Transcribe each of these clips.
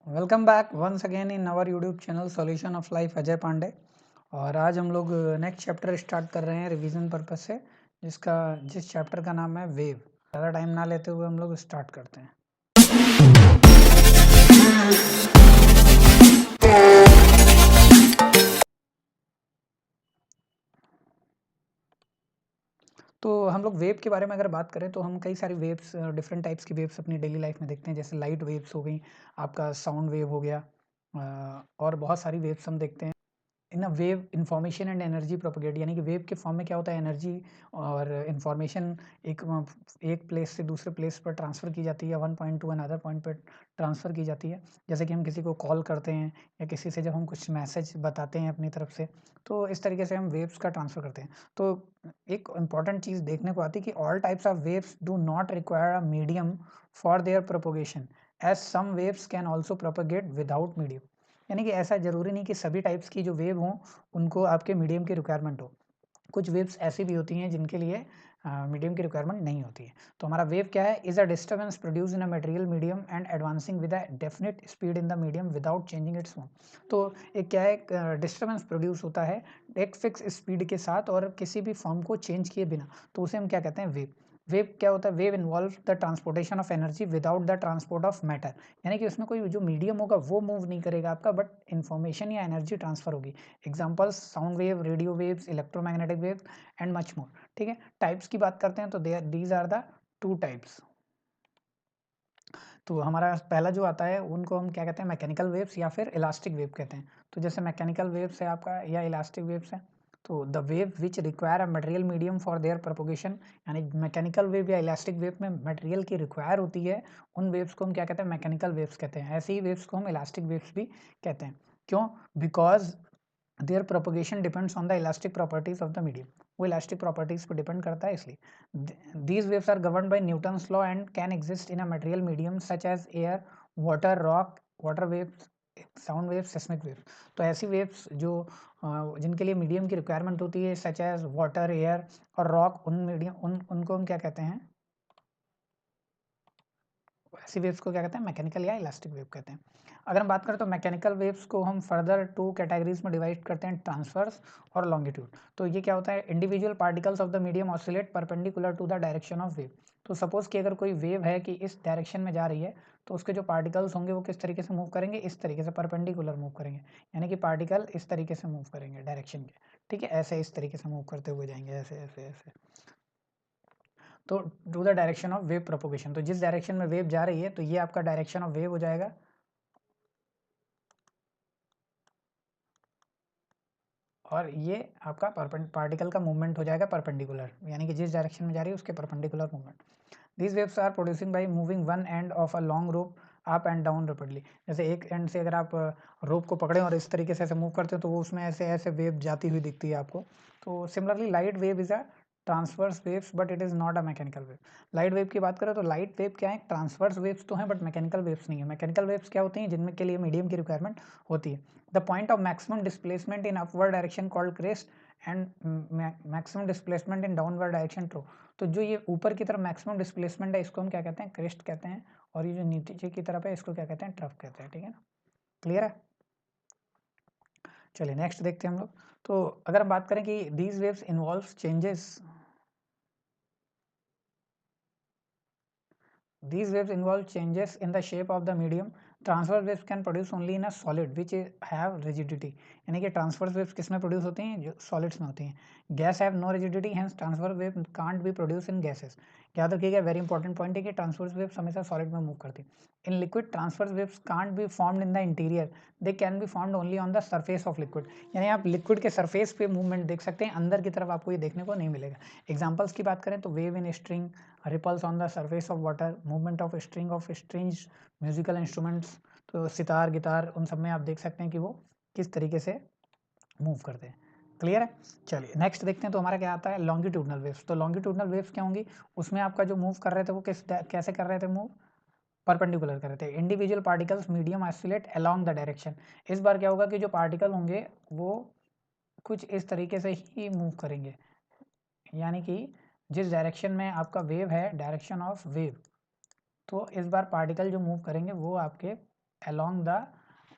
Welcome back once again in our YouTube channel solution of life Ajay Pandey. और आज हम लोग नेक्स्ट चैप्टर स्टार्ट कर रहे हैं रिवीजन पर्पस से, जिस चैप्टर का नाम है वेव। ज़्यादा टाइम ना लेते हुए हम लोग स्टार्ट करते हैं। तो हम लोग वेव के बारे में अगर बात करें तो हम कई सारी वेव्स, डिफरेंट टाइप्स की वेव्स अपनी डेली लाइफ में देखते हैं। जैसे लाइट वेव्स हो गई, आपका साउंड वेव हो गया, और बहुत सारी वेव्स हम देखते हैं। In a wave information and energy propagate, यानी कि वेव के फॉर्म में क्या होता है, एनर्जी और इंफॉर्मेशन एक प्लेस से दूसरे प्लेस पर ट्रांसफ़र की जाती है, one point two another point पर ट्रांसफ़र की जाती है। जैसे कि हम किसी को कॉल करते हैं या किसी से जब हम कुछ मैसेज बताते हैं अपनी तरफ से, तो इस तरीके से हम वेव्स का ट्रांसफ़र करते हैं। तो एक इम्पॉर्टेंट चीज़ देखने को आती है कि all types of waves do not require a medium for their propagation, as some waves can also propagate without medium. यानी कि ऐसा ज़रूरी नहीं कि सभी टाइप्स की जो वेव हों उनको आपके मीडियम की रिक्वायरमेंट हो। कुछ वेव्स ऐसी भी होती हैं जिनके लिए मीडियम की रिक्वायरमेंट नहीं होती है। तो हमारा वेव क्या है, is a disturbance produce in a material medium and advancing with a definite speed in the medium without changing it's form. तो एक क्या है, डिस्टर्बेंस प्रोड्यूस होता है एक फिक्स स्पीड के साथ और किसी भी फॉर्म को चेंज किए बिना, तो उसे हम क्या कहते हैं, वेव। वेव क्या होता है, wave involve the transportation of energy without the transport of matter. यानी कि उसमें कोई जो मीडियम होगा वो मूव नहीं करेगा आपका, बट इन्फॉर्मेशन या एनर्जी ट्रांसफर होगी। Examples sound wave, radio waves, electromagnetic wave and much more. ठीक है, टाइप्स की बात करते हैं तो these are the two types. तो हमारा पहला जो आता है उनको हम क्या कहते हैं, मैकेनिकल वेव्स या फिर इलास्टिक वेव कहते हैं। तो जैसे मैकेनिकल वेव्स है आपका या इलास्टिक वेव्स है, तो the wave which require a material medium for their propagation, यानी मैकेनिकल वेव या इलास्टिक वेव में मटेरियल की रिक्वायर होती है, उन वेव्स को हम क्या कहते हैं, मैकेनिकल वेव्स कहते हैं। ऐसे ही वेव्स को हम इलास्टिक वेव्स भी कहते हैं। क्यों? Because their propagation depends on the elastic properties of the medium. वो इलास्टिक प्रॉपर्टीज पर डिपेंड करता है, इसलिए these waves are governed by Newton's law and can exist in a material medium such as air, water, rock, water waves, sound waves, seismic waves. तो ऐसी waves जो जिनके लिए मीडियम की रिक्वायरमेंट होती है, सच एज वाटर, एयर और rock, उनको हम क्या कहते हैं, ऐसी वेव्स को क्या कहते हैं, मैकेनिकल या इलास्टिक वेव कहते हैं। अगर हम बात करें तो मैकेनिकल वेव्स को हम फर्दर टू कैटेगरीज में डिवाइड करते हैं, ट्रांसवर्स और लॉन्गिट्यूड। तो ये क्या होता है, individual particles of the medium oscillate perpendicular to the direction of wave. तो सपोज कि अगर कोई वेव है कि इस डायरेक्शन में जा रही है, तो उसके जो पार्टिकल्स होंगे वो किस तरीके से मूव करेंगे, इस तरीके से परपेंडिकुलर मूव करेंगे। यानी कि पार्टिकल इस तरीके से मूव करेंगे डायरेक्शन के, ठीक है, ऐसे इस तरीके से मूव करते हुए जाएंगे, ऐसे ऐसे ऐसे। तो to the direction of wave propagation, तो जिस डायरेक्शन में वेव जा रही है तो ये आपका डायरेक्शन ऑफ वेव हो जाएगा। और ये आपका पार्टिकल का मूवमेंट हो जाएगा परपेंडिकुलर, यानी कि जिस डायरेक्शन में जा रही है उसके perpendicular movement. These waves are producing by moving one end of a long rope up and down rapidly. जैसे एक एंड से अगर आप रोप को पकड़ें और इस तरीके से ऐसे मूव करते हो तो वो उसमें ऐसे ऐसे वेव जाती हुई दिखती है आपको। तो similarly light wave is a transverse waves but it is not a mechanical wave. Light wave की बात करें तो लाइट वेव क्या है, ट्रांसवर्स वेव्स तो हैं बट मैकेनिकल वेव्स नहीं है। मैकेनिकल वेव्स क्या होती हैं, जिनमें के लिए मीडियम की रिक्वायरमेंट होती है। The point of maximum displacement in upward direction called crest and maximum displacement in downward direction true. तो जो ये ऊपर की तरफ मैक्सिमम डिस्प्लेसमेंट है इसको हम क्या कहते हैं, क्रेस्ट कहते हैं, और ये जो नीचे की तरफ है इसको क्या कहते हैं, ट्रफ कहते हैं। ठीक है ना, क्लियर है। चलिए नेक्स्ट देखते हैं हम लोग। तो अगर हम बात करें कि these waves involve changes, these waves involve changes in the shape of the medium. Transverse waves can produce only in a solid which have rigidity, यानी कि ट्रांसवर्स वेव्स किस में प्रोड्यूस होती हैं, जो सॉलिड्स में होती हैं। Gas have no rigidity, hence transverse wave can't be produce in gases. याद रखिएगा, वेरी इंपॉर्टेंट पॉइंट है कि ट्रांसवर्स वेव्स हमेशा सॉलिड में मूव करती है। In liquid transverse waves can't be formed in the interior, they can be formed only on the surface of liquid. यानी आप लिक्विड के सरफेस पे मूवमेंट देख सकते हैं, अंदर की तरफ आपको ये देखने को नहीं मिलेगा। एग्जाम्पल्स की बात करें तो wave in string, ripples on the surface of water, movement of strings, musical instruments, तो सितार, गिटार, उन सब में आप देख सकते हैं कि वो किस तरीके से मूव करते हैं। क्लियर है। चलिए नेक्स्ट देखते हैं, तो हमारा क्या आता है, लॉन्गिट्यूडनल वेव्स। तो लॉन्गिट्यूडनल वेव्स क्या होंगी, उसमें आपका जो मूव कर रहे थे वो कैसे कर रहे थे मूव, परपेंडिकुलर कर रहे थे। Individual particles medium oscillate along the direction. इस बार क्या होगा कि जो पार्टिकल होंगे वो कुछ इस तरीके से ही मूव करेंगे, यानी कि जिस डायरेक्शन में आपका वेव है, डायरेक्शन ऑफ वेव, तो इस बार पार्टिकल जो मूव करेंगे वो आपके अलोंग द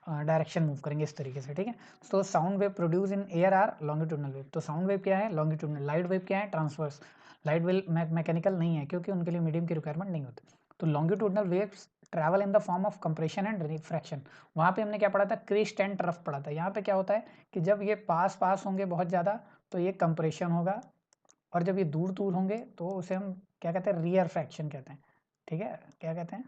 डायरेक्शन मूव करेंगे इस तरीके से, ठीक है। तो sound wave produce in air are longitudinal wave. तो साउंड वेव क्या है? लॉन्गिट्यूडनल। लाइट वेव क्या है? ट्रांसवर्स। लाइट वेव मैकेनिकल नहीं है क्योंकि उनके लिए मीडियम की रिक्वायरमेंट नहीं होती। तो longitudinal waves travel in the form of compression and refraction. वहाँ पे हमने क्या पढ़ा था? क्रिस्ट एंड ट्रफ पढ़ा था। यहाँ पे क्या होता है कि जब ये पास पास होंगे बहुत ज़्यादा तो ये कंप्रेशन होगा, और जब ये दूर दूर होंगे तो उसे हम क्या कहते हैं? रियर फ्रैक्शन कहते हैं, ठीक है। क्या कहते हैं?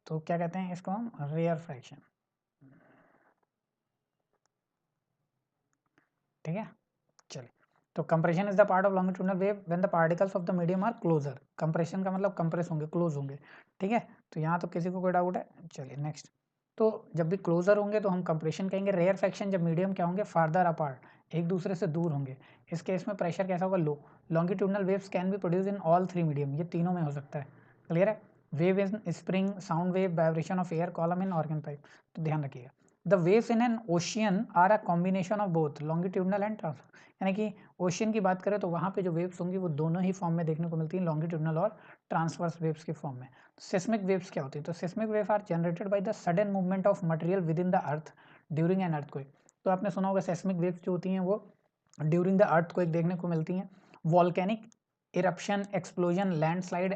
तो क्या कहते हैं इसको हम? रियर फ्रैक्शन, ठीक है। चलिए, तो compression is the part of longitudinal wave when the particles of the medium are closer. Compression का मतलब कंप्रेस होंगे, क्लोज होंगे, ठीक है। तो यहाँ तो किसी को कोई डाउट है? चलिए नेक्स्ट। तो जब भी क्लोजर होंगे तो हम कंप्रेशन कहेंगे। रेयर फ्रैक्शन जब मीडियम क्या होंगे? फार्दर अपार्ट, एक दूसरे से दूर होंगे। इस केस में प्रेशर कैसा होगा? Low. Longitudinal waves can be produce in all three medium, ये तीनों में हो सकता है, क्लियर है। Wave in spring, sound wave, vibration of air column in organ pipe. तो ध्यान रखिएगा, the waves in an ocean are a combination of both longitudinal and trans, यानी कि ओशियन की बात करें तो वहाँ पे जो वेव्स होंगी वो दोनों ही फॉर्म में देखने को मिलती हैं, लॉन्गिट्यूडनल और ट्रांसवर्स वेव्स के फॉर्म में। सिस्मिक वेव्स क्या होती है? तो seismic wave are generated by the sudden movement of material within the earth during an earthquake. तो आपने सुना होगा सिस्मिक वेव्स जो होती हैं वो ड्यूरिंग द अर्थक्वेक देखने को मिलती हैं। Volcanic eruption, explosion, landslide,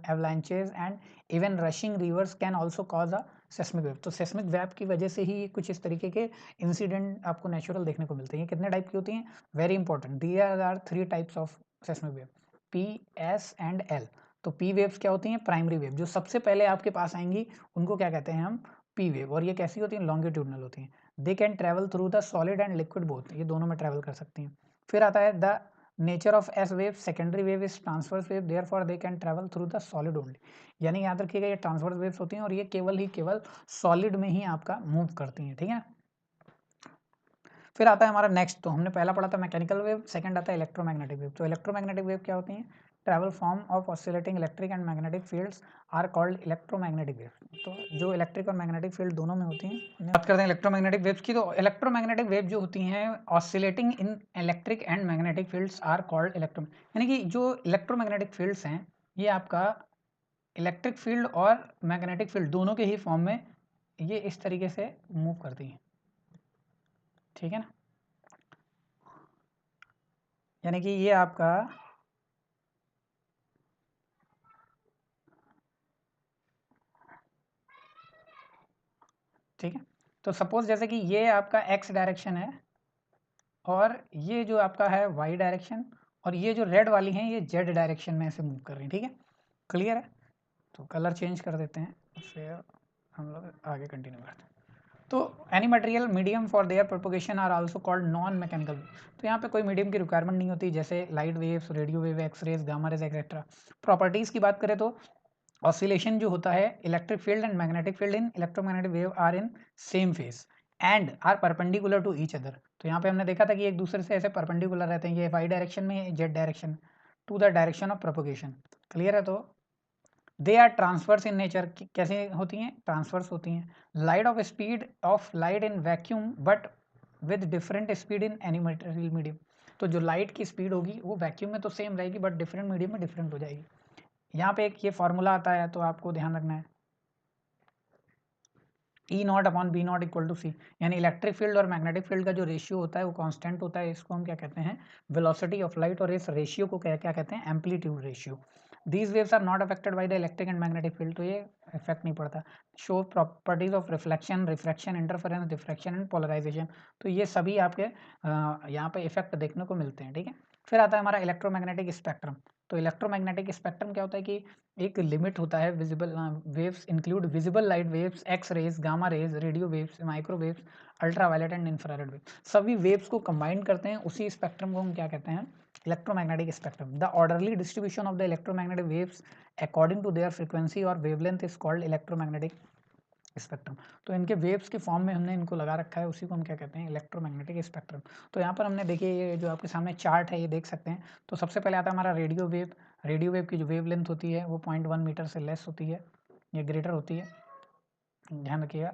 avalanches and even rushing rivers can also cause a seismic wave। तो seismic wave की वजह से ही कुछ इस तरीके के इंसिडेंट आपको नेचुरल देखने को मिलते हैं। कितने टाइप की होती हैं? Very important, there are three types of seismic wave, P, S and L। तो P वेव्स क्या होती हैं? प्राइमरी वेव, जो सबसे पहले आपके पास आएंगी उनको क्या कहते हैं हम? P wave. और ये कैसी होती हैं? लॉन्गिट्यूडनल होती हैं। They can travel through the solid and liquid both, ये दोनों में ट्रेवल कर सकती हैं। फिर आता है the nature of S wave, secondary wave is transverse wave, therefore they can travel through the solid only. यानी याद रखिएगा ये ट्रांसवर्स वेव्स होती हैं और ये केवल सॉलिड में ही आपका मूव करती हैं, ठीक है। फिर आता है हमारा नेक्स्ट, तो हमने पहला पढ़ा था मैकेनिकल वेव, सेकंड आता है इलेक्ट्रोमैग्नेटिक वेव। तो इलेक्ट्रोमैग्नेटिक वेव क्या होती हैं? Travel form of oscillating electric and magnetic fields are called electromagnetic wave. तो जो इलेक्ट्रिक और मैग्नेटिक फील्ड दोनों में होती हैं, बात करते हैं इलेक्ट्रोमैग्नेटिक वेव्स की। तो इलेक्ट्रोमैग्नेटिक वेव जो होती हैं oscillating in electric and magnetic fields are called electro, यानी कि जो इलेक्ट्रोमैग्नेटिक फील्ड्स हैं ये आपका इलेक्ट्रिक फील्ड और मैग्नेटिक फील्ड दोनों के ही फॉर्म में ये इस तरीके से मूव करती हैं, ठीक है ना। यानी कि ये आपका ठीक है। तो सपोज जैसे कि ये आपका एक्स डायरेक्शन है और ये जो आपका है वाई डायरेक्शन, और ये जो रेड वाली हैं ये जेड डायरेक्शन में ऐसे मूव कर रही हैं, ठीक है, क्लियर है। तो कलर चेंज कर देते हैं, फिर हम लोग आगे कंटिन्यू करते हैं। तो any material medium for their propagation are also called non mechanical. तो यहाँ पे कोई मीडियम की रिक्वायरमेंट नहीं होती, जैसे light waves, radio wave, X rays, gamma rays etcetera. Properties की बात करें तो ऑसिलेशन जो होता है, electric field and magnetic field in electromagnetic wave are in same phase and are perpendicular to each other. तो यहाँ पे हमने देखा था कि एक दूसरे से ऐसे परपेंडिकुलर रहते हैं, ये वाई डायरेक्शन में, Z direction, to the direction of propagation, clear है। तो they are transverse in nature, कैसे होती हैं? ट्रांसवर्स होती हैं। Light of speed of light in vacuum but with different speed in any material medium. तो जो लाइट की स्पीड होगी वो वैक्यूम में तो सेम रहेगी बट डिफरेंट मीडियम में डिफरेंट हो जाएगी। यहाँ पे एक ये फॉर्मूला आता है तो आपको ध्यान रखना है, E not upon B not equal to C, यानी इलेक्ट्रिक फील्ड और मैग्नेटिक फील्ड का जो रेशियो होता है वो कांस्टेंट होता है, इसको हम क्या कहते हैं? वेलोसिटी ऑफ लाइट, और इस रेशियो को क्या क्या कहते हैं? Amplitude ratio. These waves are not affected by the electric and magnetic field, तो ये इफेक्ट नहीं पड़ता। Show properties of reflection, refraction, interference, diffraction and polarization. तो ये सभी आपके यहाँ पे इफेक्ट देखने को मिलते हैं, ठीक है। फिर आता है हमारा इलेक्ट्रोमैग्नेटिक स्पेक्ट्रम। तो इलेक्ट्रोमैग्नेटिक स्पेक्ट्रम क्या होता है कि एक लिमिट होता है, visible waves include visible light waves, X rays, gamma rays, radio waves, microwaves, ultraviolet and infrared wave. सभी वेव्स को कंबाइन करते हैं, उसी स्पेक्ट्रम को हम क्या कहते हैं? Electromagnetic spectrum. The orderly distribution of the electromagnetic waves according to their frequency और wavelength is called electromagnetic spectrum. तो इनके वेव्स के फॉर्म में हमने इनको लगा रखा है, उसी को हम क्या कहते हैं? Electromagnetic spectrum. तो यहाँ पर हमने देखिए ये जो आपके सामने चार्ट है ये देख सकते हैं। तो सबसे पहले आता है हमारा रेडियो वेव। रेडियो वेव की जो वेव लेंथ होती है वो 0.1 मीटर से लेस होती है, ये ग्रेटर होती है, ध्यान रखिएगा।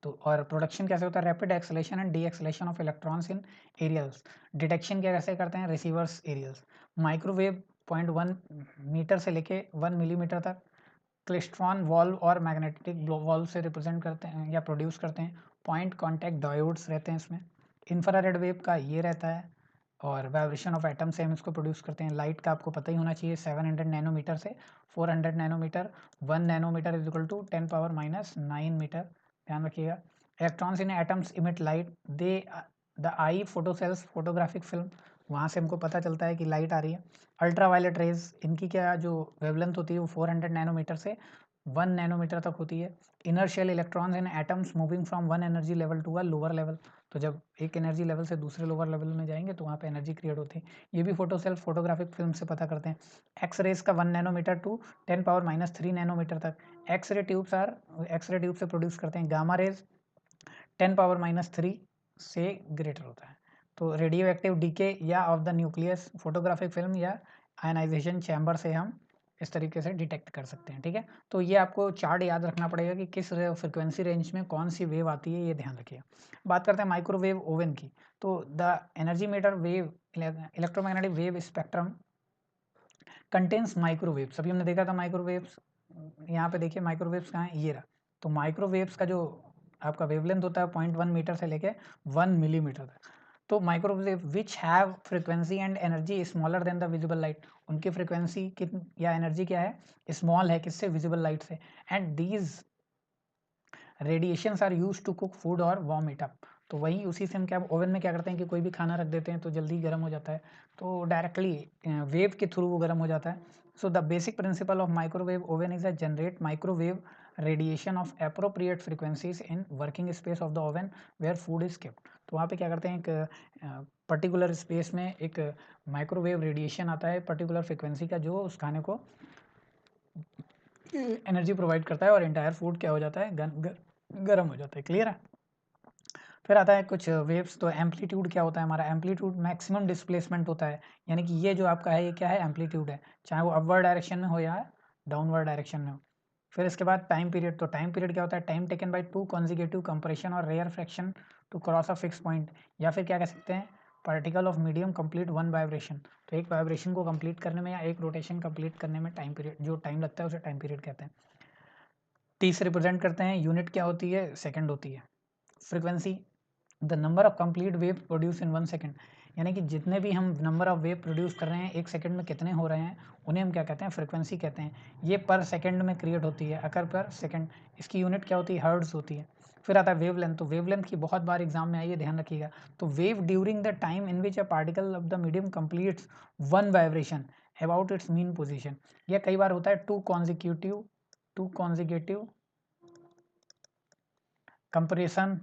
तो और प्रोडक्शन कैसे होता है? Rapid acceleration and de acceleration of electrons in aerials. Detection क्या कैसे करते हैं? रिसीवर्स एरियल्स। माइक्रोवेव 0.1 मीटर से लेके 1 मिलीमीटर तक। क्लेस्ट्रॉन वॉल्व और मैग्नेटिक वॉल्व से रिप्रेजेंट करते हैं या प्रोड्यूस करते हैं। पॉइंट कॉन्टैक्ट डायोड्स रहते हैं इसमें। इंफ्रारेड वेव का ये रहता है, और वाइब्रेशन ऑफ एटम से हम इसको प्रोड्यूस करते हैं। लाइट का आपको पता ही होना चाहिए 700 नैनोमीटर से 400 nanometre. 1 nanometre is equal to 10⁻⁹ metre, ध्यान रखिएगा। Electrons in atoms emit light, they the eye photocells photographic film, वहाँ से हमको पता चलता है कि लाइट आ रही है। अल्ट्रा वायलेट रेज, इनकी क्या जो वेवलेंथ होती है वो 400 नैनोमीटर से 1 नैनोमीटर तक होती है। Inertial electrons in atoms moving from one energy level to a lower level, तो जब एक एनर्जी लेवल से दूसरे लोअर लेवल में जाएंगे तो वहाँ पे एनर्जी क्रिएट होती है। ये भी फोटोसेल फोटोग्राफिक फिल्म से पता करते हैं। एक्स रेज का 1 नैनोमीटर टू 10⁻³ नैनोमीटर तक। एक्सरे ट्यूब से प्रोड्यूस करते हैं। गामा रेज 10⁻³ से ग्रेटर होता है। तो रेडियो एक्टिव डीके या of the nucleus photographic film या आयनाइजेशन चैम्बर से हम इस तरीके से डिटेक्ट कर सकते हैं, ठीक है। तो ये आपको चार्ट याद रखना पड़ेगा कि किस फ्रिक्वेंसी रेंज में कौन सी वेव आती है, ये ध्यान रखिएगा। बात करते हैं माइक्रोवेव ओवन की। तो the energy meter wave electromagnetic wave spectrum contains microwaves. अभी हमने देखा था माइक्रोवेव्स, यहाँ पे देखिए माइक्रोवेव्स कहाँ है, ये रहा। तो माइक्रोवेव्स का जो आपका वेवलेंथ होता है 0.1 मीटर से लेके 1 मिलीमीटर तक। तो microwave which have frequency and energy smaller than the visible light, उनकी फ्रिक्वेंसी या एनर्जी क्या है, स्मॉल है, किससे, विजिबल लाइट से। And these radiations are use to cook food और वार्म इट अप। तो वही उसी से हम क्या ओवन में क्या करते हैं कि कोई भी खाना रख देते हैं तो जल्दी गर्म हो जाता है, तो डायरेक्टली वेव के थ्रू वो गर्म हो जाता है। So the basic principle of microwave oven is a generate microwave radiation of appropriate frequencies in working space of the oven where food is kept. तो वहाँ पे क्या करते हैं, एक पर्टिकुलर स्पेस में एक माइक्रोवेव रेडिएशन आता है पर्टिकुलर फ्रिक्वेंसी का, जो उस खाने को एनर्जी प्रोवाइड करता है और इंटायर फूड क्या हो जाता है, गर्म हो जाता है। क्लियर है। फिर आता है कुछ वेव्स। तो एम्पलीट्यूड क्या होता है हमारा, एम्पलीट्यूड मैक्सिमम डिस्प्लेसमेंट होता है, यानी कि ये जो आपका है ये क्या है, एम्पलीट्यूड है, चाहे वो अपवर्ड डायरेक्शन में हो या डाउनवर्ड डायरेक्शन में हो। फिर इसके बाद टाइम पीरियड। तो टाइम पीरियड क्या होता है, time taken by 2 consecutive compression और rarefaction to cross a fix point, या फिर क्या कह सकते हैं, particle of medium complete 1 vibration. तो एक वाइब्रेशन को कंप्लीट करने में या एक रोटेशन कंप्लीट करने में टाइम पीरियड, जो टाइम लगता है उसे टाइम पीरियड कहते हैं। टी से रिप्रेजेंट करते हैं, यूनिट क्या होती है, सेकंड होती है। Frequency the number of complete wave produce in 1 second, यानी कि जितने भी हम नंबर ऑफ वेव प्रोड्यूस कर रहे हैं 1 सेकंड में कितने हो रहे हैं, उन्हें हम क्या कहते हैं, फ्रीक्वेंसी कहते हैं। ये पर सेकंड में क्रिएट होती है, अकर पर सेकंड। इसकी यूनिट क्या होती है, हर्ट्ज होती है। फिर आता है वेवलेंथ। तो वेवलेंथ की बहुत बार एग्जाम में आई है, ध्यान रखिएगा। तो wave during the time in which a particle of the medium completes 1 vibration about it's mean position. यह कई बार होता है टू कॉन्जिक्यूटिव कंप्रेशन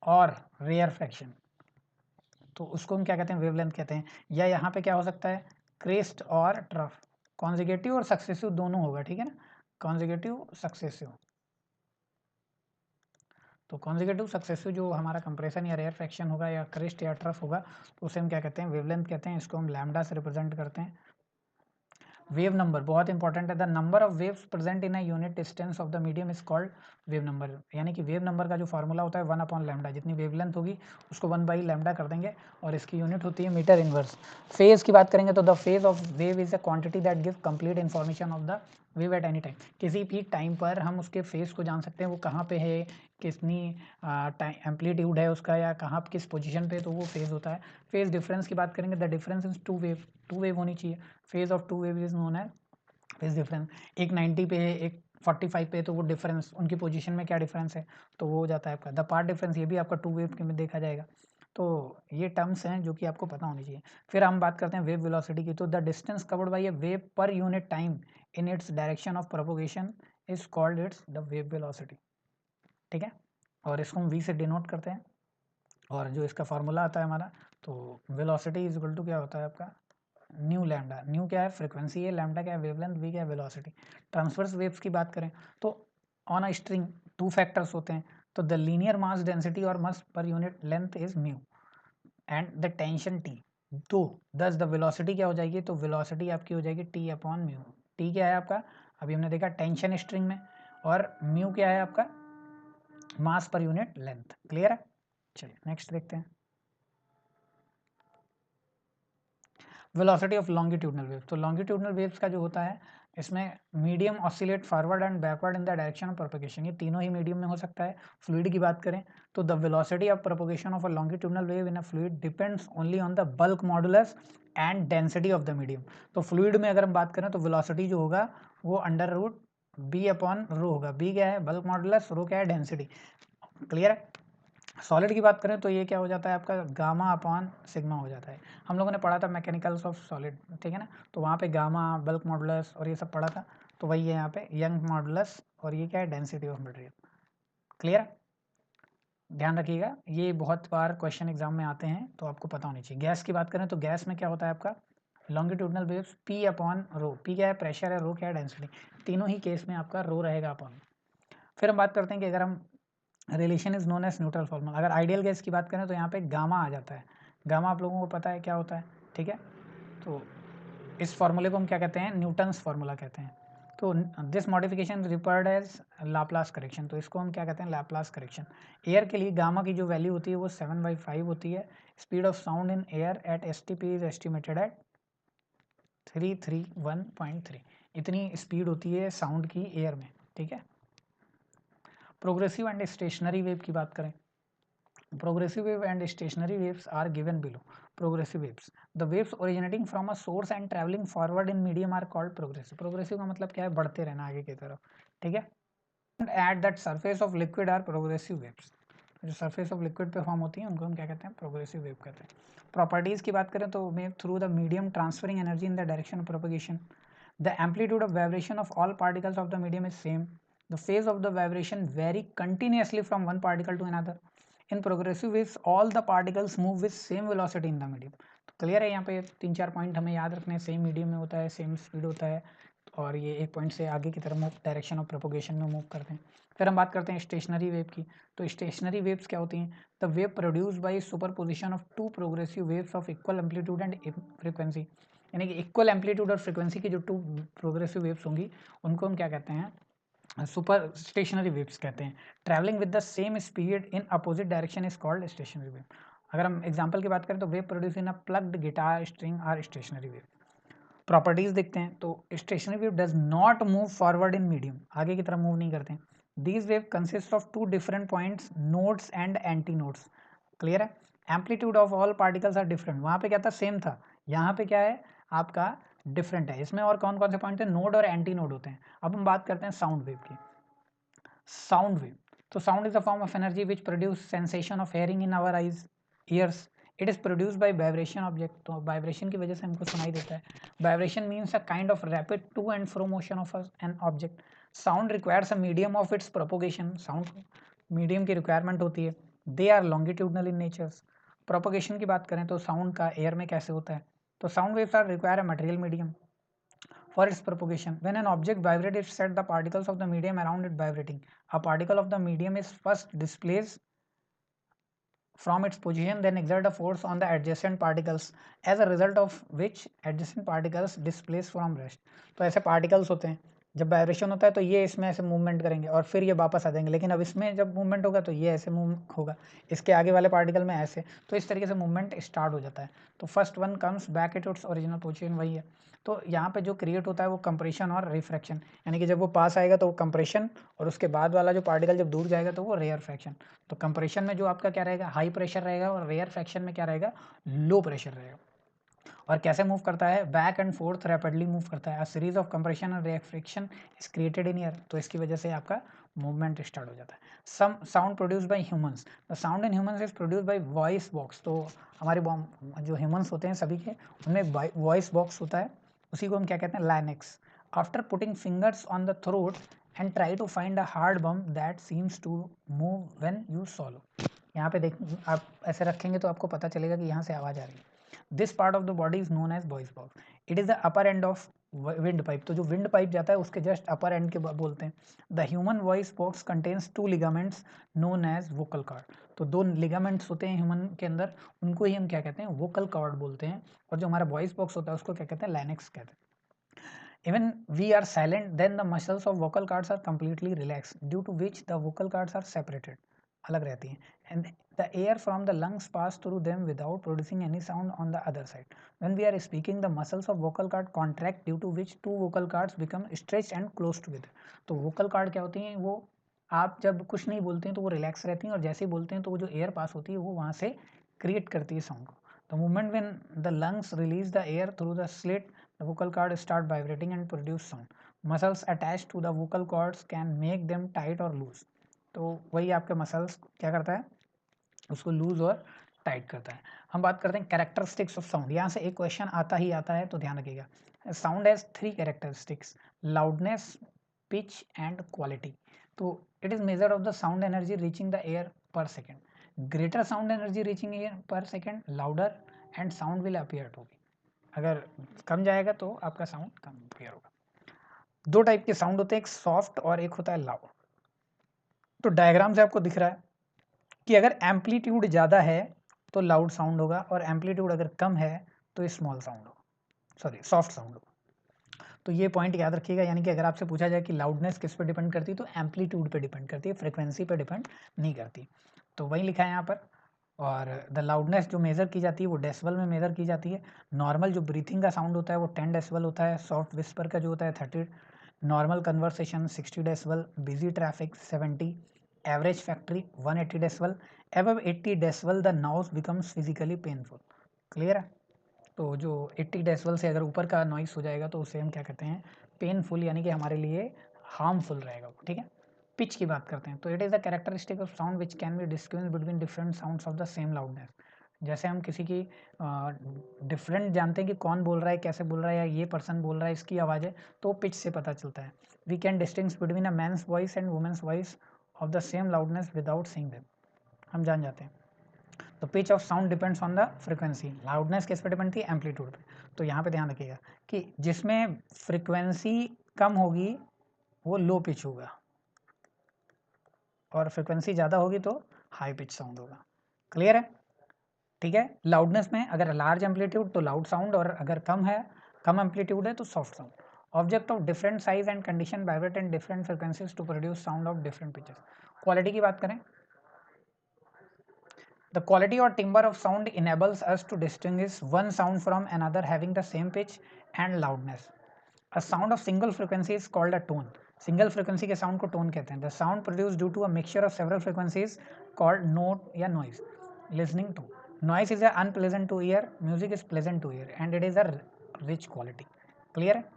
और रेयर फ्रैक्शन, तो उसको हम क्या कहते हैं, वेवलेंथ कहते हैं। या यहाँ पे क्या हो सकता है, क्रेस्ट और ट्रफ। कॉन्जिगेटिव और सक्सेसिव दोनों होगा, ठीक है ना, कॉन्जिगेटिव सक्सेसिव। तो कॉन्जिगेटिव सक्सेसिव जो हमारा कंप्रेशन या रेयर फ्रैक्शन होगा या क्रेस्ट या ट्रफ होगा, तो उसे हम क्या कहते हैं, वेवलेंथ कहते हैं। इसको हम लैम्डा से रिप्रेजेंट करते हैं। वेव नंबर बहुत इंपॉर्टेंट है। The number of waves present in a unit distance of the medium is called wave number, यानी कि वेव नंबर का जो फार्मूला होता है 1/λ, जितनी वेवलेंथ होगी उसको 1/λ कर देंगे, और इसकी यूनिट होती है मीटर इनवर्स। फेज की बात करेंगे तो the phase of wave is a quantity that give complete information of the wave at any time. किसी भी टाइम पर हम उसके फेज को जान सकते हैं, वो कहाँ पे है, कितनी एम्पलीट्यूड है उसका, या कहाँ किस पोजीशन पे, तो वो फेज होता है। फेज डिफरेंस की बात करेंगे, the difference is two wave होनी चाहिए। Phase of two wave is known as phase difference. एक 90 पे है, एक 45 पे है, तो वो डिफरेंस, उनकी पोजीशन में क्या डिफरेंस है, तो वो हो जाता है आपका द पार्ट डिफरेंस। ये भी आपका टू वेव के में देखा जाएगा। तो ये टर्म्स हैं जो कि आपको पता होनी चाहिए। फिर हम बात करते हैं वेव वेलोसिटी की। तो the distance covered by A wave per unit time in its direction of propagation is called its the wave velocity, ठीक है। और इसको हम वी से डिनोट करते हैं, और जो इसका फार्मूला आता है हमारा, तो वेलोसिटी इज इक्वल टू क्या होता है आपका, न्यू लैम्डा। न्यू क्या है, फ्रीक्वेंसी है, लैम्डा क्या है, वेवलेंथ, वी क्या है, वेलोसिटी। ट्रांसवर्स वेव्स की बात करें तो ऑन अ स्ट्रिंग 2 फैक्टर्स होते हैं। तो द लीनियर मास डेंसिटी और mass per unit length is mu and the tension T. तो दस द वेलोसिटी क्या हो जाएगी, तो वेलोसिटी आपकी हो जाएगी टी अपॉन म्यू। टी क्या है आपका, अभी हमने देखा टेंशन स्ट्रिंग में, और म्यू क्या है आपका, मास पर यूनिट लेंथ। क्लियर है। चलिए नेक्स्ट देखते हैं। वेलोसिटी ऑफ लॉन्गिट्यूडनल वेव्स, तो लॉन्गिट्यूडनल वेव्स का जो होता है इसमें medium oscillate forward and backward in the direction of propagation, ये तीनों ही मीडियम में हो सकता है। फ्लूइड की बात करें तो the velocity of propagation of a longitudinal wave in a fluid depends only on the bulk modulus and density of the medium. तो फ्लूइड में अगर हम बात करें तो वेलोसिटी जो होगा वो under root B upon rho होगा। बी क्या है? बल्क मॉडुलस, रो क्या है? डेंसिटी। क्लियर है? सॉलिड की बात करें तो ये क्या हो जाता है आपका? गामा अपॉन सिग्मा हो जाता है। हम लोगों ने पढ़ा था मैकेनिकल्स ऑफ सॉलिड, ठीक है ना, तो वहाँ पे गामा, बल्क मॉडुलस और ये सब पढ़ा था, तो वही है यहाँ पे यंग मॉडुलस, और ये क्या है? Density of material. क्लियर है? ध्यान रखिएगा, ये बहुत बार क्वेश्चन एग्जाम में आते हैं तो आपको पता होनी चाहिए। गैस की बात करें तो गैस में क्या होता है आपका? Longitudinal waves P upon rho. P क्या है? प्रेशर है, रो क्या है? डेंसिटी। तीनों ही केस में आपका रो रहेगा अपॉन। फिर हम बात करते हैं कि अगर हम relation is known as neutral formula, अगर आइडियल गैस की बात करें तो यहाँ पे गामा आ जाता है। गामा आप लोगों को पता है क्या होता है, ठीक है, तो इस फॉर्मूले को हम क्या कहते हैं? न्यूटन्स फार्मूला कहते हैं। तो this modification referred as Laplace correction, तो इसको हम क्या कहते हैं? Laplace correction. एयर के लिए गामा की जो वैल्यू होती है वो 7/5 होती है। Speed of sound in air at STP is estimated at 331.3, इतनी स्पीड होती है साउंड की एयर में, ठीक है। प्रोग्रेसिव एंड स्टेशनरी वेव की बात करें, progressive wave and stationary waves are given below. Progressive waves, the waves originating from a source and traveling forward in medium are called progressive. Progressive का मतलब क्या है? बढ़ते रहना आगे की तरफ, ठीक है। At that surface of liquid are progressive waves, जो surface of liquid पे फॉर्म होती है उनको हम क्या कहते हैं? progressive wave कहते हैं। प्रॉपर्टीज की बात करें तो wave through the medium transferring energy in the direction of propagation, the amplitude of vibration of all particles of the medium is same, the phase of the vibration vary continuously from one particle to another, in progressive waves all the particles move with same velocity in the medium. तो clear है, यहाँ पे 3-4 point हमें याद रखने हैं। Same medium में होता है, सेम स्पीड होता है, और ये एक पॉइंट से आगे की तरफ मूव, डायरेक्शन ऑफ प्रोपोगेशन में मूव करते हैं। फिर हम बात करते हैं स्टेशनरी वेव की, तो स्टेशनरी वेव्स क्या होती हैं? The wave produce by superposition of two progressive waves of equal amplitude and frequency, यानी कि इक्वल एम्पलीट्यूड और फ्रीक्वेंसी की जो टू प्रोग्रेसिव वेव्स होंगी उनको हम क्या कहते हैं? सुपर स्टेशनरी वेव्स कहते हैं। Travelling with the same speed in opposite direction is called stationary wave. अगर हम एग्जांपल की बात करें तो wave produce in a plucked guitar string are stationary wave. Properties देखते हैं तो stationary wave does not move forward in medium, आगे की तरफ मूव नहीं करते हैं। These wave consist of two different points, nodes and anti nodes. Clear है? Amplitude of all particles are different, वहां पे क्या था? सेम था, यहाँ पे क्या है आपका? डिफरेंट है। इसमें और कौन कौन से पॉइंट है? नोड और एंटी नोड होते हैं। अब हम बात करते हैं साउंड वेव की। साउंड वेव, तो sound is a form of energy which produce sensation of hearing in our eyes ears. It is produce by vibration object, तो वाइब्रेशन की वजह से हमको सुनाई देता है। Vibration means a kind of rapid to and fro motion of an object. Sound requires a medium of its propagation, sound medium की requirement होती है। They are longitudinal in nature's. Propagation की बात करें तो साउंड का एयर में कैसे होता है? तो sound waves are require a material medium for its propagation. When an object vibrates, it sets the particles of the medium around it vibrating. A particle of the medium is first displaced from its position, then exert a force on the adjacent particles, as a result of which adjacent particles displace from rest. तो ऐसे particles होते हैं, जब vibration होता है तो ये इसमें ऐसे मूवमेंट करेंगे और फिर ये वापस आ जाएंगे, लेकिन अब इसमें जब मूवमेंट होगा तो ये ऐसे मूव होगा, इसके आगे वाले पार्टिकल में ऐसे, तो इस तरीके से मूवमेंट स्टार्ट हो जाता है। तो first one comes back at its original position, वही है। तो यहाँ पे जो क्रिएट होता है वो कंप्रेशन और रिफ्रैक्शन, यानी कि जब वो पास आएगा तो वो कंप्रेशन, और उसके बाद वाला जो पार्टिकल जब दूर जाएगा तो वो रेयर फ्रैक्शन। तो कंप्रेशन में जो आपका क्या रहेगा? हाई प्रेशर रहेगा, और रेयर फ्रैक्शन में क्या रहेगा? लो प्रेशर रहेगा। और कैसे मूव करता है? Back and fourth rapidly move करता है। Series of compression and refraction is created in air, तो इसकी वजह से आपका मूवमेंट स्टार्ट हो जाता है। Some sound produce by humans, the sound in humans is produce by voice box. तो हमारे जो ह्यूमंस होते हैं सभी के, उनमें वॉइस बॉक्स होता है, उसी को हम क्या कहते हैं? Larynx. After putting fingers on the throat and try to find a hard bump that seems to move when you swallow. यहाँ पे देख, आप ऐसे रखेंगे तो आपको पता चलेगा कि यहाँ से आवाज़ आ रही है। This part of the body is known as voice box. It is the upper end of wind pipe, तो जो विंड पाइप जाता है उसके जस्ट अपर एंड के बोलते हैं। The human voice box contains two ligaments known as vocal cord. तो दो लिगामेंट्स होते हैं ह्यूमन के अंदर, उनको ही हम क्या कहते हैं? वोकल कॉर्ड बोलते हैं। और जो हमारा वॉइस बॉक्स होता है उसको क्या कहते हैं? लाइनेक्स कहते हैं। Even we are silent, then the muscles of vocal cords are completely relaxed, due to which the vocal cords are separated, अलग रहती हैं, and The air from the lungs pass through them without producing any sound on the other side. When we are speaking, the muscles of vocal cord contract, due to which two vocal cords become stretched and close together. तो vocal cord क्या होती हैं, वो आप जब कुछ नहीं बोलते हैं तो वो रिलैक्स रहती हैं, और जैसे ही बोलते हैं तो वो जो एयर पास होती है वो वहाँ से क्रिएट करती है साउंड को. The moment when the lungs release the air through the slit, the vocal cord start vibrating and produce sound. Muscles attached to the vocal cords can make them tight or loose. तो वही आपके muscles क्या करता है, उसको loose और tight करता है. हम बात करते हैं कैरेक्टरिस्टिक्स ऑफ साउंड. यहाँ से एक क्वेश्चन आता ही आता है, तो ध्यान रखिएगा. Sound has 3 characteristics, loudness, pitch and quality. तो it is measure of the sound energy reaching the air per second. Greater sound energy reaching air per second, louder and sound will appear to be. अगर कम जाएगा तो आपका sound कम appear होगा. दो type के sound होते हैं, एक सॉफ्ट और एक होता है लाउड. तो डायग्राम से आपको दिख रहा है कि अगर एम्पलीट्यूड ज़्यादा है तो लाउड साउंड होगा, और एम्पलीट्यूड अगर कम है तो स्मॉल साउंड होगा, सॉरी सॉफ्ट साउंड होगा. तो ये पॉइंट याद रखिएगा. यानी कि अगर आपसे पूछा जाए कि लाउडनेस किस पे डिपेंड करती है, तो एम्पलीट्यूड पे डिपेंड करती है, फ्रिक्वेंसी पे डिपेंड नहीं करती. तो वही लिखा है यहाँ पर. और द लाउडनेस जो मेज़र की जाती है वो डेसिबल में मेज़र की जाती है. नॉर्मल जो ब्रीथिंग का साउंड होता है वो 10 डेसिबल होता है. सॉफ्ट विस्पर का जो होता है 30, normal conversation 60 decibel, busy traffic 70, average factory 180 decibel. Above 80 decibel the noise becomes physically painful. Clear है. तो जो 80 डेसिबल से अगर ऊपर का नॉइस हो जाएगा तो उसे हम क्या कहते हैं, पेनफुल, यानी कि हमारे लिए हार्मफुल रहेगा वो. ठीक है. पिच की बात करते हैं, तो it is the characteristic of sound which can be distinguished between different sounds of the same loudness. जैसे हम किसी की डिफरेंट जानते हैं कि कौन बोल रहा है, कैसे बोल रहा है, या ये पर्सन बोल रहा है, इसकी आवाज़ है, तो पिच से पता चलता है. We can distinguish between a man's voice and woman's voice of the same loudness without seeing them. हम जान जाते हैं. तो pitch of sound depends on the frequency. Loudness किस पे डिपेंड थी, एम्पलीट्यूड पे. तो यहाँ पे ध्यान रखिएगा कि जिसमें फ्रिक्वेंसी कम होगी वो लो पिच होगा, और फ्रिक्वेंसी ज़्यादा होगी तो हाई पिच साउंड होगा. क्लियर है. ठीक है. लाउडनेस में अगर लार्ज एम्पलीट्यूड तो लाउड साउंड, और अगर कम है, कम एम्पलीट्यूड है तो soft sound. Object of different size and condition vibrate and different frequencies to produce sound of different pitches. Quality की बात करें, the quality or timbre of sound enables us to distinguish one sound from another having the same pitch and loudness. A sound of single frequency is called a tone. Single frequency के sound को tone कहते हैं. The sound produced due to a mixture of several frequencies called note या noise. Listening to. Noise is unpleasant to ear. Music is pleasant to ear, and it is a rich quality. Clear है.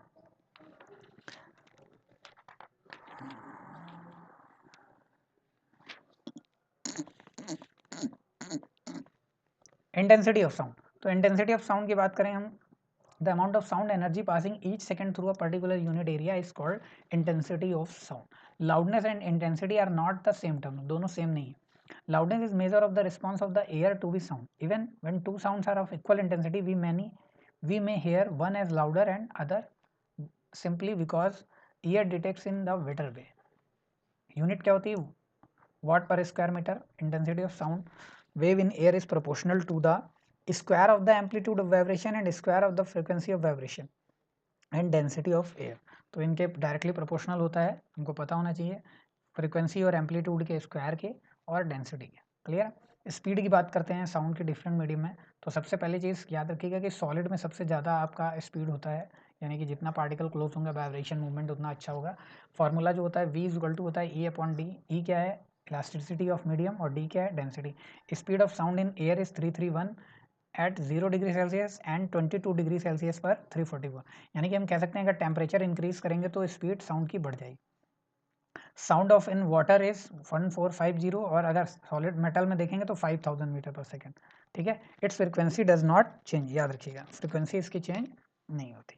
Intensity of sound. तो intensity of sound की बात करें हम, the amount of sound energy passing each second through a particular unit area is called intensity of sound. Loudness and intensity are not the same term. दोनों same नहीं है. Loudness is measure of the response of the air to be sound. Even when two sounds are of equal intensity, we may hear one as louder and other simply because ear detects in the better way. Unit क्या होती है, watt per square meter. Intensity of sound wave in air is proportional to the square of the amplitude of vibration and square of the frequency of vibration and density of air. तो इनके directly proportional होता है, हमको पता होना चाहिए, frequency और amplitude के स्क्वायर के और डेंसिटी के. क्लियर. स्पीड की बात करते हैं साउंड के डिफरेंट मीडियम में. तो सबसे पहले चीज़ याद रखिएगा कि सॉलिड में सबसे ज़्यादा आपका स्पीड होता है, यानी कि जितना पार्टिकल क्लोज होंगे वाइब्रेशन मूवमेंट उतना अच्छा होगा. फॉर्मूला जो होता है V इक्वल टू होता है E अपॉन डी. E क्या है, इलास्टिसिटी ऑफ मीडियम, और D क्या है, density. Speed of sound in air is 331 at 0 degree Celsius and 22 degree Celsius पर 341. यानी कि हम कह सकते हैं अगर टेम्परेचर इंक्रीज करेंगे तो स्पीड साउंड की बढ़ जाएगी. Sound of in water is 1450, और अगर सॉलिड मेटल में देखेंगे तो 5000 मीटर पर सेकेंड. ठीक है. It's frequency does not change. याद रखिएगा फ्रिक्वेंसी इसकी चेंज नहीं होती.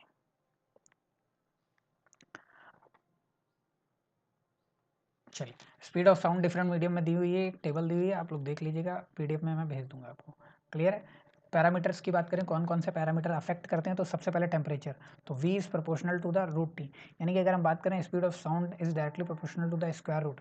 चलिए, speed of sound different medium में दी हुई है, एक टेबल दी हुई है, आप लोग देख लीजिएगा, पीडीएफ में मैं भेज दूंगा आपको. क्लियर है. पैरामीटर्स की बात करें, कौन कौन से पैरामीटर अफेक्ट करते हैं, तो सबसे पहले टेम्परेचर. तो V is proportional to the root T. यानी कि अगर हम बात करें speed of sound is directly proportional to the square root.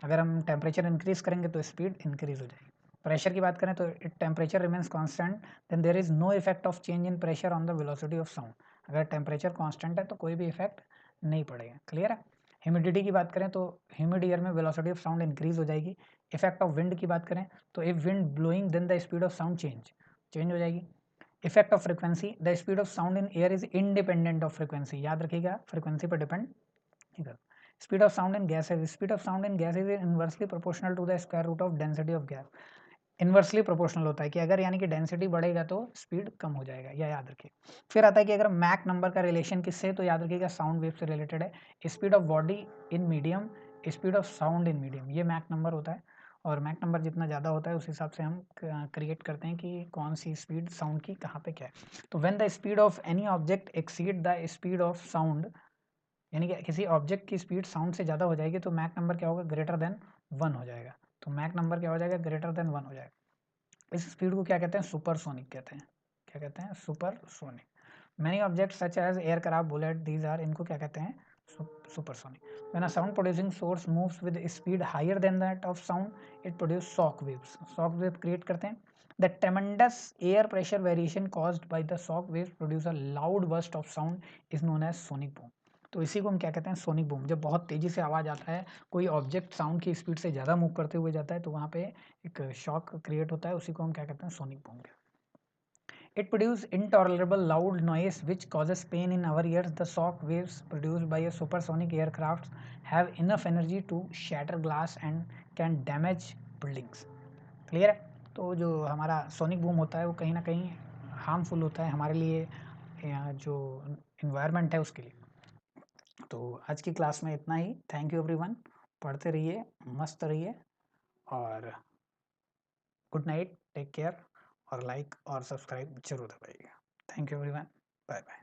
अगर हम टेम्परेचर इंक्रीज करेंगे तो स्पीड इंक्रीज हो जाएगी. प्रेशर की बात करें तो it temperature remains constant, then there is no effect of change in pressure on the velocity of sound. अगर टेम्परेचर कॉन्स्टेंट है तो कोई भी इफेक्ट नहीं पड़ेगा. क्लियर है. ह्यूमिडिटी की बात करें तो ह्यूमिड एयर में वेलोसिटी ऑफ साउंड इंक्रीज हो जाएगी। इफेक्ट ऑफ विंड की बात करें तो if wind blowing then the speed of sound change हो जाएगी। Effect of frequency, the speed of sound in air is independent of frequency, याद रखिएगा फ्रीक्वेंसी पर डिपेंड नहीं करता। Speed of sound in gases, speed of sound in gases is inversely proportional to the square root of density of gas. Inversely proportional होता है कि अगर यानी कि डेंसिटी बढ़ेगा तो स्पीड कम हो जाएगा, या याद रखिए। फिर आता है कि अगर मैक नंबर का रिलेशन किससे, तो याद रखिएगा साउंड वेव से रिलेटेड है। Speed of body in medium, speed of sound in medium, ये मैक नंबर होता है। और मैक नंबर जितना ज़्यादा होता है उस हिसाब से हम क्रिएट करते हैं कि कौन सी स्पीड साउंड की कहाँ पे क्या है। तो when the speed of any object exceed the speed of sound, यानी कि किसी ऑब्जेक्ट की स्पीड साउंड से ज़्यादा हो जाएगी तो मैक नंबर क्या होगा, ग्रेटर देन 1 हो जाएगा। तो मैक नंबर क्या हो जाएगा, ग्रेटर देन 1 हो जाएगा। इस स्पीड को क्या कहते हैं, सुपरसोनिक कहते हैं। क्या कहते हैं, supersonic. Many object such as aircraft, bullet, these are, इनको क्या कहते हैं, supersonic. When a sound producing source moves with speed higher than that of sound it produce shock waves, shock wave create करते हैं। The tremendous air pressure variation caused by the shock waves produce a loud burst of sound is known as sonic boom. तो इसी को हम क्या कहते हैं, sonic boom. जब बहुत तेजी से आवाज आता है, कोई ऑब्जेक्ट साउंड की स्पीड से ज़्यादा मूव करते हुए जाता है तो वहाँ पे एक शॉक क्रिएट होता है, उसी को हम क्या कहते हैं, sonic boom. It produces intolerable loud noise which causes pain in our ears. The shock waves produced by a supersonic aircraft have enough energy to shatter glass and can damage buildings. Clear है। तो जो हमारा sonic boom होता है वो कहीं ना कहीं हार्मफुल होता है हमारे लिए, जो इन्वायरमेंट है उसके लिए। तो आज की क्लास में इतना ही। Thank you everyone. पढ़ते रहिए, मस्त रहिए, और गुड नाइट, टेक केयर, और लाइक और सब्सक्राइब जरूर दबाइएगा। Thank you everyone, bye bye.